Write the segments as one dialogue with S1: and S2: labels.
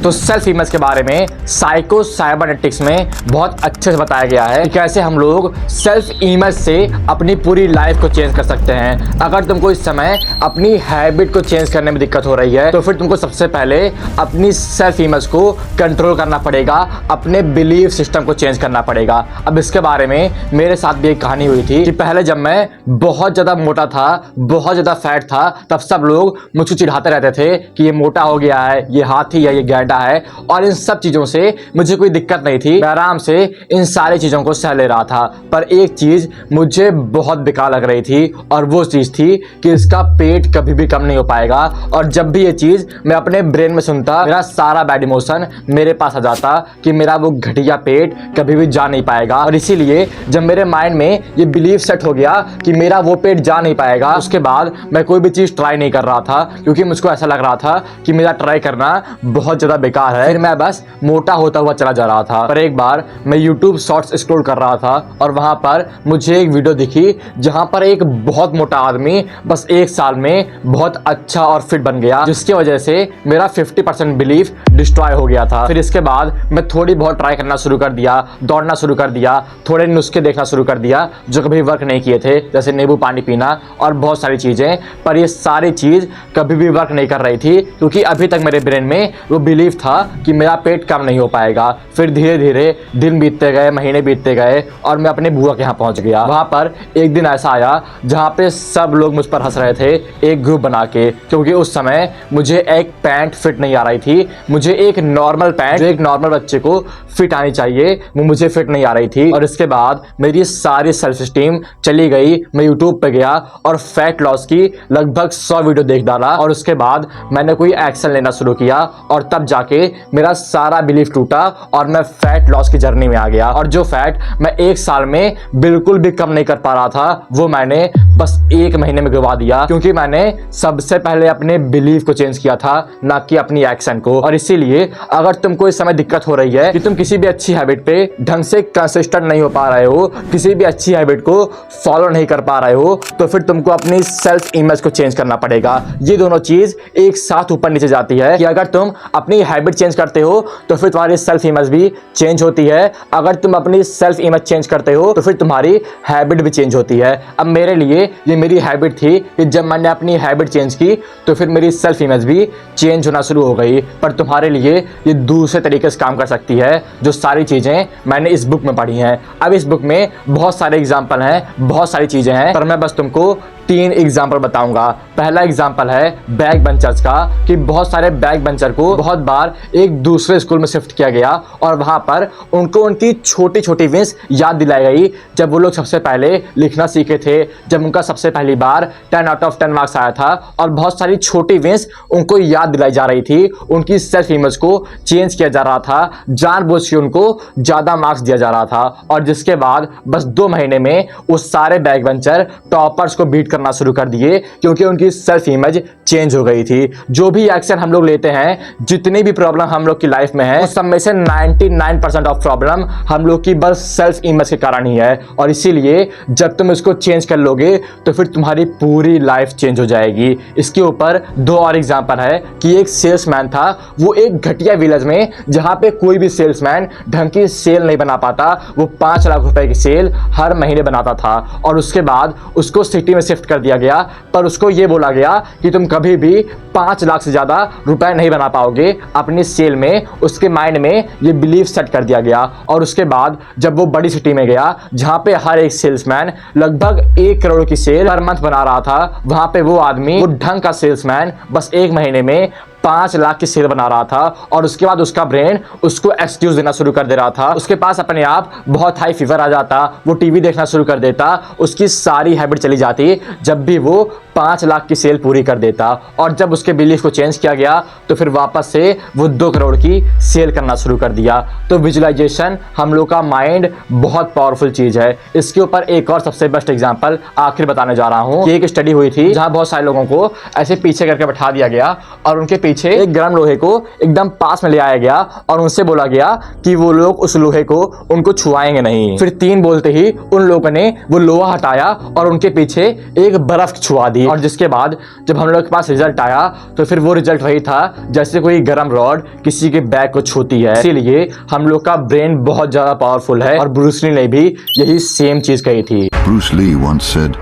S1: तो self image के बारे में साइको साइबरनेटिक्स में बहुत अच्छे से बताया गया है कि कैसे हम लोग सेल्फ इमेज से अपनी पूरी लाइफ को चेंज कर सकते हैं। अगर तुमको इस समय अपनी हैबिट को चेंज करने में दिक्कत हो रही है तो फिर तुमको सबसे पहले अपनी सेल्फ इमेज को कंट्रोल करना पड़ेगा, अपने बिलीफ सिस्टम को चेंज करना पड़ेगा। अब इसके बारे में मेरे साथ भी एक कहानी हुई थी कि पहले जब मैं बहुत ज़्यादा मोटा था, बहुत ज़्यादा फैट था, तब सब लोग मुझको चिढ़ाते रहते थे कि ये मोटा हो गया है, ये हाथी है, ये गैंडा है, और इन सब चीज़ों से मुझे कोई दिक्कत नहीं थी। मैं आराम से इन सारी चीज़ों को सह ले रहा था। पर एक चीज़ मुझे बहुत बेकार लग रही थी और वो चीज़ थी कि इसका पेट कभी भी कम नहीं हो पाएगा। और जब भी ये चीज़ मैं अपने ब्रेन में सुनता, मेरा सारा बैड इमोशन मेरे पास आ जाता कि मेरा वो घटिया पेट कभी भी जा नहीं पाएगा। और इसीलिए जब मेरे माइंड में ये बिलीफ सेट हो गया कि मेरा वो पेट जा नहीं पाएगा, उसके बाद मैं कोई भी चीज़ ट्राई नहीं कर रहा था, क्योंकि मुझको ऐसा लग रहा था कि मेरा ट्राई करना बहुत ज़्यादा बेकार है। फिर मैं बस मोटा होता हुआ चला जा रहा था। पर एक बार मैं यूट्यूब शॉर्ट्स स्क्रॉल कर रहा था और वहाँ पर मुझे एक वीडियो दिखी जहाँ पर एक बहुत मोटा आदमी बस 1 साल में बहुत अच्छा और फिट बन गया, जिसकी वजह से मेरा 50% बिलीफ डिस्ट्रॉय हो गया था। फिर इसके बाद मैं थोड़ी बहुत ट्राई करना शुरू कर दिया, दौड़ना शुरू कर दिया, थोड़े नुस्खे देखना शुरू कर दिया जो कभी वर्क नहीं किए थे, जैसे नींबू पानी पीना और बहुत सारी चीज़ें। पर ये सारी चीज़ कभी भी वर्क नहीं कर रही थी, क्योंकि अभी तक मेरे ब्रेन में वो बिलीफ था कि मेरा पेट कम नहीं हो पाएगा। फिर धीरे धीरे दिन बीतते गए, महीने बीतते गए और मैं अपने बुआ के यहाँ पहुँच गया। वहाँ पर एक दिन ऐसा आया जहाँ पे सब लोग मुझ पर हंस रहे थे, एक ग्रुप बना के, क्योंकि उस समय मुझे एक पैंट फिट नहीं आ रही थी। मुझे एक नॉर्मल पैंट जो एक नॉर्मल बच्चे को फिट आनी चाहिए, वो मुझे फिट नहीं आ रही थी। और इसके बाद मेरी सारी सेल्फ स्टीम चली गई। मैं यूट्यूब पे गया और फैट लॉस की लगभग 100 वीडियो देख डाला और उसके बाद मैंने कोई एक्शन लेना शुरू किया और तब जाके मेरा सारा बिलीफ टूटा और मैं फैट लॉस की जर्नी में आ गया। और जो फैट मैं 1 साल में बिल्कुल भी कम नहीं कर पा रहा था, वो मैंने बस 1 महीने में गिरवा दिया, क्योंकि मैंने सबसे पहले अपने बिलीफ को चेंज किया था, ना कि अपनी एक्शन को। और इसीलिए अगर तुमको इस समय दिक्कत हो रही है कि तुम किसी भी अच्छी हैबिट पे ढंग से कंसिस्टेंट नहीं हो पा रहे हो, किसी भी अच्छी हैबिट को फॉलो नहीं कर पा रहे हो, तो फिर तुमको अपनी सेल्फ इमेज को चेंज करना पड़ेगा। ये दोनों चीज एक साथ ऊपर नीचे जाती है कि अगर तुम अपनी हैबिट चेंज करते हो तो फिर तुम्हारी सेल्फ इमेज भी चेंज होती है। अगर तुम अपनी सेल्फ इमेज चेंज करते हो तो फिर तुम्हारी हैबिट भी चेंज होती है। अब मेरे लिए ये मेरी हैबिट थी कि जब मैंने अपनी हैबिट चेंज की तो फिर मेरी सेल्फ इमेज भी चेंज होना शुरू हो गई। पर तुम्हारे लिए ये दूसरे तरीके से काम कर सकती है, जो सारी चीज़ें मैंने इस बुक में पढ़ी हैं। अब इस बुक में बहुत सारे एग्जाम्पल हैं, बहुत सारी चीज़ें हैं, पर मैं बस तुमको 3 एग्जाम्पल बताऊंगा। पहला एग्जाम्पल है बैक बेंचर्स का, कि बहुत सारे बैक बेंचर को बहुत बार एक दूसरे स्कूल में शिफ्ट किया गया और वहां पर उनको उनकी छोटी छोटी विंस याद दिलाई गई जब वो लोग सबसे पहले लिखना सीखे थे, जब उनका सबसे पहली बार 10 आउट ऑफ 10 मार्क्स आया था। और बहुत सारी छोटी विंस उनको याद दिलाई जा रही थी, उनकी सेल्फ इमेज को चेंज किया जा रहा था, जानबूझ के उनको ज़्यादा मार्क्स दिया जा रहा था। और जिसके बाद बस 2 महीने में वो सारे बैक बेंचर टॉपर्स को बीट करना शुरू कर दिए, क्योंकि उनकी सेल्फ इमेज चेंज हो गई थी। जो भी एक्शन हम लोग लेते हैं, जितनी भी प्रॉब्लम हम लोग की लाइफ में है, उस सब में से 99% ऑफ प्रॉब्लम हम लोग की बस सेल्फ इमेज के कारण ही है। और इसीलिए जब तुम इसको चेंज कर लोगे तो फिर तुम्हारी पूरी लाइफ चेंज हो जाएगी। इसके ऊपर 2 और एग्जांपल है कि एक सेल्समैन था, वो एक घटिया विलेज में, जहां पे कोई भी सेल्समैन ढंग की सेल नहीं बना पाता, वो 5 लाख रुपए की सेल हर महीने बनाता था। और उसके बाद उसको सिटी में शिफ्ट कर दिया गया, पर उसको ये बोला गया कि तुम कभी भी 5 लाख से ज़्यादा रुपए नहीं बना पाओगे अपनी सेल में। उसके माइंड में ये बिलीफ सेट कर दिया गया। और उसके बाद जब वो बड़ी सिटी में गया, जहाँ पे हर एक सेल्समैन लगभग 1 करोड़ की सेल हर मंथ बना रहा था, वहाँ पे वो आदमी, वो ढंग का सेल्समैन, बस 1 महीने में 5 लाख की सेल बना रहा था। और उसके बाद उसका ब्रेन उसको एक्सक्यूज देना शुरू कर दे रहा था। उसके पास अपने आप बहुत हाई फीवर आ जाता, वो टीवी देखना शुरू कर देता, उसकी सारी हैबिट चली जाती जब भी वो 5 लाख की सेल पूरी कर देता। और जब उसके बिलीफ को चेंज किया गया तो फिर वापस से वो 2 करोड़ की सेल करना शुरू कर दिया। तो विजुअलाइजेशन हम लोग का माइंड बहुत पावरफुल चीज है। इसके ऊपर एक और सबसे बेस्ट एग्जांपल आखिर बताने जा रहा हूँ कि एक स्टडी हुई थी जहाँ बहुत सारे लोगों को ऐसे पीछे करके बैठा दिया गया और उनके पीछे एक गर्म लोहे को एकदम पास में ले आया गया और उनसे बोला गया कि वो लोग उस लोहे को उनको छुआएंगे नहीं। फिर 3 बोलते ही उन लोगों ने वो लोहा हटाया और उनके पीछे एक बर्फ छुआ दी। और जिसके बाद जब हम लोग के पास रिजल्ट आया तो फिर वो रिजल्ट वही था जैसे कोई गर्म रॉड किसी के बैक को छूती है। इसीलिए हम लोग का ब्रेन बहुत ज्यादा पावरफुल है और ब्रूस ली ने भी यही सेम चीज कही थी।
S2: Bruce Lee once said,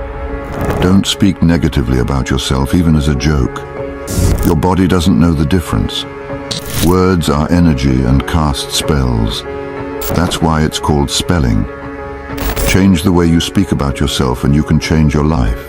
S2: "Don't speak negatively about yourself, even as a joke. Your body doesn't know the difference. Words are energy and cast spells. That's why it's called spelling. Change the way you speak about yourself and you can change your life.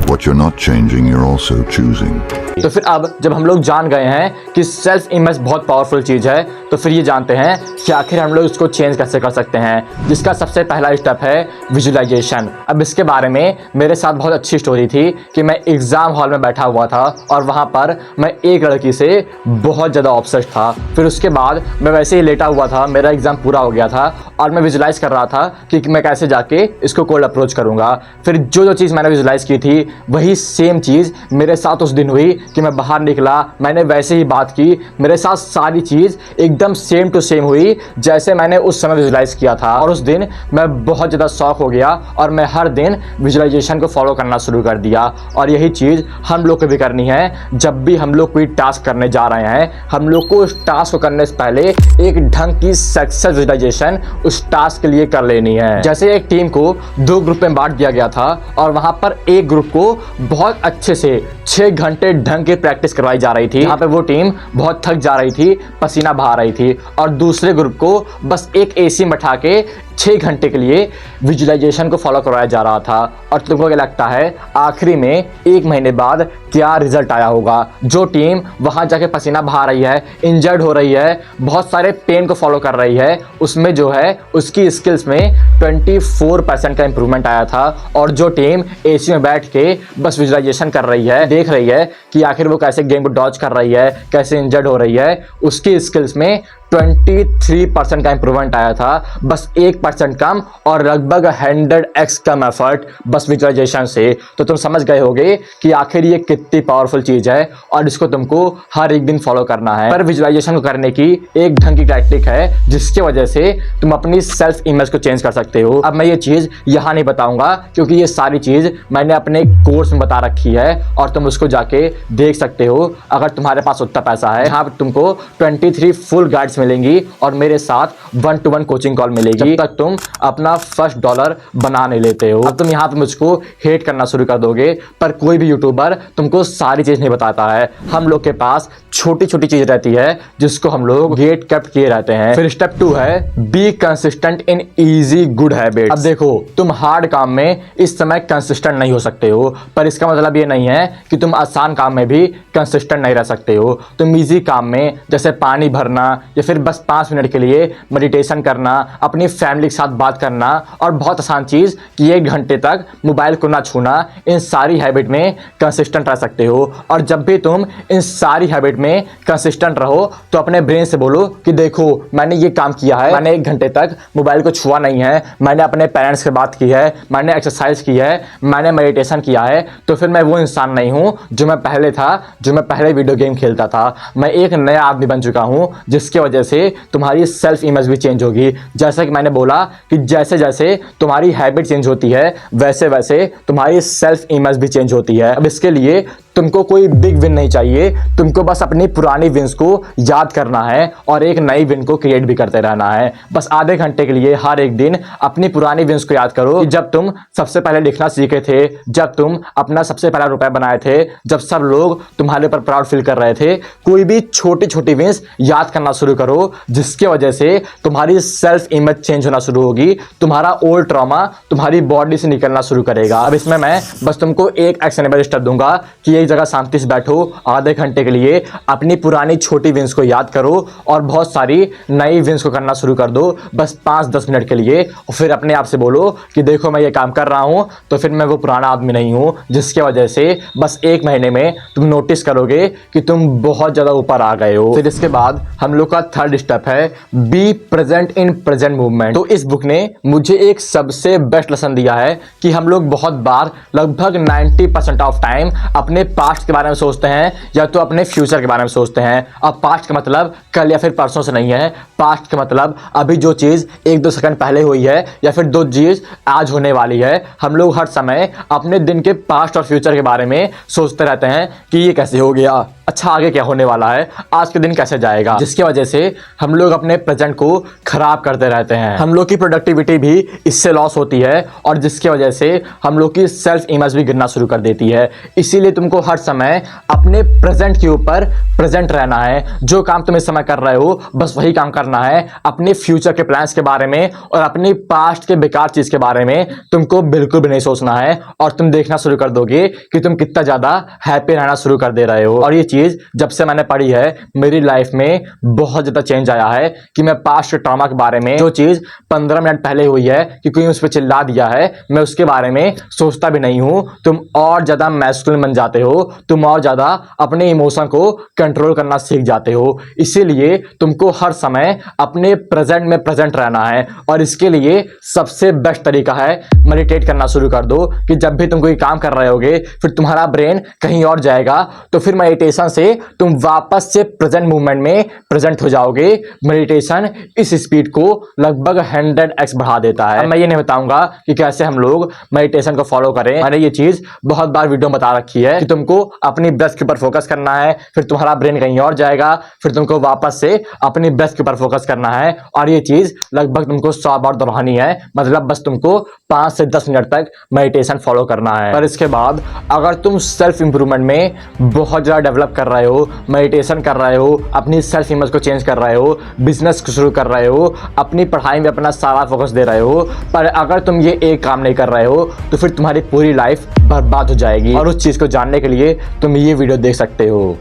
S2: What you're not changing, you're also choosing."
S1: तो फिर अब जब हम लोग जान गए हैं कि सेल्फ इमेज बहुत पावरफुल चीज है तो फिर ये जानते हैं कि आखिर हम लोग इसको चेंज कैसे कर सकते हैं, जिसका सबसे पहला स्टेप है विजुअलाइजेशन। अब इसके बारे में मेरे साथ बहुत अच्छी स्टोरी थी कि मैं एग्जाम हॉल में बैठा हुआ था और वहाँ पर मैं एक लड़की से बहुत ज़्यादा ऑब्सेस्ड था। फिर उसके बाद मैं वैसे ही लेटा हुआ था, मेरा एग्जाम पूरा हो गया था और मैं विजुलाइज कर रहा था कि मैं कैसे जाके इसको कोल्ड अप्रोच करूँगा। फिर जो चीज़ मैंने विजुलाइज की थी वही सेम चीज़ मेरे साथ उस दिन हुई कि मैं बाहर निकला, मैंने वैसे ही बात की, मेरे साथ सारी चीज़ एकदम सेम टू सेम हुई जैसे मैंने उस समय विजुलाइज किया था। और उस दिन मैं बहुत ज़्यादा शॉक हो गया और मैं हर दिन विजुलाइजेशन को फॉलो करना शुरू कर दिया। और यही चीज़ हम लोग को भी करनी है। जब भी हम लोग कोई टास्क करने जा रहे हैं, हम लोग को उस टास्क को करने से पहले एक ढंग की सक्सेस विजुलाइजेशन उस टास्क के लिए कर लेनी है। जैसे एक टीम को 2 ग्रुप में बांट दिया गया था और वहां पर एक ग्रुप को बहुत अच्छे से 6 घंटे ढंग की प्रैक्टिस करवाई जा रही थी। यहाँ पे वो टीम बहुत थक जा रही थी, पसीना बहा रही थी और दूसरे ग्रुप को बस एक एसी में बैठा के 6 घंटे के लिए विजुअलाइजेशन को फॉलो करवाया जा रहा था। और तुमको क्या लगता है आखिरी में 1 महीने बाद क्या रिजल्ट आया होगा? जो टीम वहां जाके पसीना बहा रही है, इंजर्ड हो रही है, बहुत सारे पेन को फॉलो कर रही है, उसमें जो है उसकी स्किल्स में 24% का इंप्रूवमेंट आया था। और जो टीम एसी में बैठ के बस विजुअलाइजेशन कर रही है, देख रही है कि आखिर वो कैसे गेम को डॉज कर रही है, कैसे इंजर्ड हो रही है, उसकी स्किल्स में 23% का इंप्रूवमेंट आया था, बस 1% कम और लगभग 100x कम एफर्ट बस विजुअलाइजेशन से। तो तुम समझ गए होगे कि आखिर ये कितनी पावरफुल चीज है और इसको तुमको हर एक दिन फॉलो करना है। पर विजुअलाइजेशन को करने की एक ढंग की टैक्टिक है जिसकी वजह से तुम अपनी सेल्फ इमेज को चेंज कर सकते हो। अब मैं ये चीज यहाँ नहीं बताऊंगा क्योंकि ये सारी चीज मैंने अपने कोर्स में बता रखी है और तुम उसको जाके देख सकते हो अगर तुम्हारे पास उतना पैसा है। यहाँ तुमको 23 फुल गाइड्स मिलेंगी और मेरे साथ 1-to-1 कोचिंग कॉल मिलेगी जब तक तुम अपना फर्स्ट डॉलर बना नहीं लेते हो। अब तुम यहाँ पे मुझको हेट करना शुरू कर दोगे, पर कोई भी यूट्यूबर तुमको सारी चीज नहीं बताता है। हम लोग के पास छोटी छोटी चीज रहती है जिसको हम लोग गेट कैप्ट किए रहते हैं। फिर स्टेप 2 है be consistent in easy good habit. अब देखो तुम हार्ड काम में इस समय कंसिस्टेंट नहीं हो सकते हो, पर इसका मतलब ये नहीं है कि तुम आसान काम में भी कंसिस्टेंट नहीं रह सकते हो। तुम इजी काम में जैसे पानी भरना या फिर बस 5 मिनट के लिए मेडिटेशन करना, अपनी फैमिली के साथ बात करना और बहुत आसान चीज कि 1 घंटे तक मोबाइल को ना छूना, इन सारी हैबिट में कंसिस्टेंट रह सकते हो। और जब भी तुम इन सारी हैबिट में कंसिस्टेंट रहो तो अपने ब्रेन से बोलो कि देखो मैंने ये काम किया है, मैंने 1 घंटे तक मोबाइल को छुआ नहीं है, मैंने अपने पेरेंट्स से बात की है, मैंने एक्सरसाइज की है, मैंने मेडिटेशन किया है। तो फिर मैं वो इंसान नहीं हूं जो मैं पहले था, जो मैं पहले वीडियो गेम खेलता था। मैं एक नया आदमी बन चुका हूं जिसकी वजह से तुम्हारी सेल्फ इमेज भी चेंज होगी। जैसा कि मैंने बोला कि जैसे जैसे तुम्हारी हैबिट चेंज होती है वैसे वैसे तुम्हारी सेल्फ इमेज भी चेंज होती है। अब इसके लिए तुमको कोई बिग विन नहीं चाहिए, तुमको बस अपनी पुरानी विन्स को याद करना है और एक नई विन को क्रिएट भी करते रहना है। बस आधे घंटे के लिए हर एक दिन अपनी पुरानी विन्स को याद करो कि जब तुम सबसे पहले लिखना सीखे थे, जब तुम अपना सबसे पहला रुपया बनाए थे, जब सब लोग तुम्हारे ऊपर प्राउड फील कर रहे थे। कोई भी छोटी छोटी विन्स याद करना शुरू करो जिसकी वजह से तुम्हारी सेल्फ इमेज चेंज होना शुरू होगी, तुम्हारा ओल्ड ट्रॉमा तुम्हारी बॉडी से निकलना शुरू करेगा। अब इसमें मैं बस तुमको एक एक्शनेबल स्टेप दूंगा कि एक जगह शांति से बैठो, आधे घंटे के लिए अपनी पुरानी छोटी विन्स को याद करो और बहुत सारी नई विन्स को करना शुरू कर दो बस 5-10 मिनट के लिए। और फिर अपने आप से बोलो कि देखो मैं ये काम कर रहा हूं तो फिर मैं वो पुराना आदमी नहीं हूं, जिसकी वजह से बस 1 महीने में तुम नोटिस करोगे कि तुम बहुत ज्यादा ऊपर आ गए हो। फिर इसके बाद हम लोग का थर्ड स्टेप है be present in present movement. तो इस बुक ने मुझे एक सबसे बेस्ट लेसन दिया है कि हम लोग बहुत बार लगभग 90% ऑफ टाइम अपने पास्ट के बारे में सोचते हैं या तो अपने फ्यूचर के बारे में सोचते हैं। अब पास्ट का मतलब कल या फिर परसों से नहीं है, पास्ट का मतलब अभी जो चीज़ 1-2 सेकंड पहले हुई है या फिर जो चीज़ आज होने वाली है। हम लोग हर समय अपने दिन के पास्ट और फ्यूचर के बारे में सोचते रहते हैं कि ये कैसे हो गया, अच्छा आगे क्या होने वाला है, आज के दिन कैसे जाएगा, जिसकी वजह से हम लोग अपने प्रेजेंट को खराब करते रहते हैं। हम लोग की प्रोडक्टिविटी भी इससे लॉस होती है और जिसकी वजह से हम लोग की सेल्फ इमेज भी गिरना शुरू कर देती है। इसीलिए तुमको हर समय अपने प्रेजेंट के ऊपर प्रेजेंट रहना है। जो काम तुम इस समय कर रहे हो बस वही काम करना है। अपने फ्यूचर के प्लान्स के बारे में और अपनी पास्ट के बेकार चीज के बारे में तुमको बिल्कुल भी नहीं सोचना है और तुम देखना शुरू कर दोगे कि तुम कितना ज्यादा हैप्पी रहना शुरू कर दे रहे हो। और ये चीज जब से मैंने पढ़ी है मेरी लाइफ में बहुत ज्यादा चेंज आया है कि मैं पास्ट ट्रॉमा के बारे में, जो चीज 15 मिनट पहले हुई है कि कोई उस पर चिल्ला दिया है, मैं उसके बारे में सोचता भी नहीं हूं। तुम और ज्यादा मैस्कुलिन बन जाते हो, तुम और ज्यादा अपने इमोशन को कंट्रोल करना सीख जाते हो। इसीलिए तुमको हर समय अपने प्रेजेंट में प्रेजेंट रहना है और इसके लिए सबसे बेस्ट तरीका है मेडिटेट करना शुरू कर दो। कि जब भी तुम कोई काम कर रहे होगे फिर तुम्हारा ब्रेन कहीं और जाएगा तो फिर मेडिटेशन से तुम वापस से प्रेजेंट मूवमेंट में प्रेजेंट हो जाओगे। मेडिटेशन इस स्पीड को लगभग 100x बढ़ा देता है। मैं ये नहीं बताऊंगा कि कैसे हम लोग मेडिटेशन को फॉलो करें, मैंने ये चीज बहुत बार वीडियो में बता रखी है कि तुमको अपनी ब्रेथ के ऊपर फोकस करना है, फिर तुम्हारा ब्रेन कहीं और जाएगा, फिर तुमको वापस से अपनी ब्रेथ के ऊपर फोकस करना है और ये चीज लगभग तुमको 100 बार दोहरानी है। मतलब बस तुमको 5 से 10 मिनट तक मेडिटेशन फॉलो करना है। पर इसके बाद अगर तुम सेल्फ इंप्रूवमेंट में बहुत ज्यादा डेवलप कर रहे हो, मेडिटेशन कर रहे हो, अपनी सेल्फ इमेज को चेंज कर रहे हो, बिजनेस को शुरू कर रहे हो, अपनी पढ़ाई में अपना सारा फोकस दे रहे हो, पर अगर तुम ये एक काम नहीं कर रहे हो तो फिर तुम्हारी पूरी लाइफ बर्बाद हो जाएगी। और उस चीज को जानने के लिए तुम ये वीडियो देख सकते हो।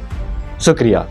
S1: शुक्रिया।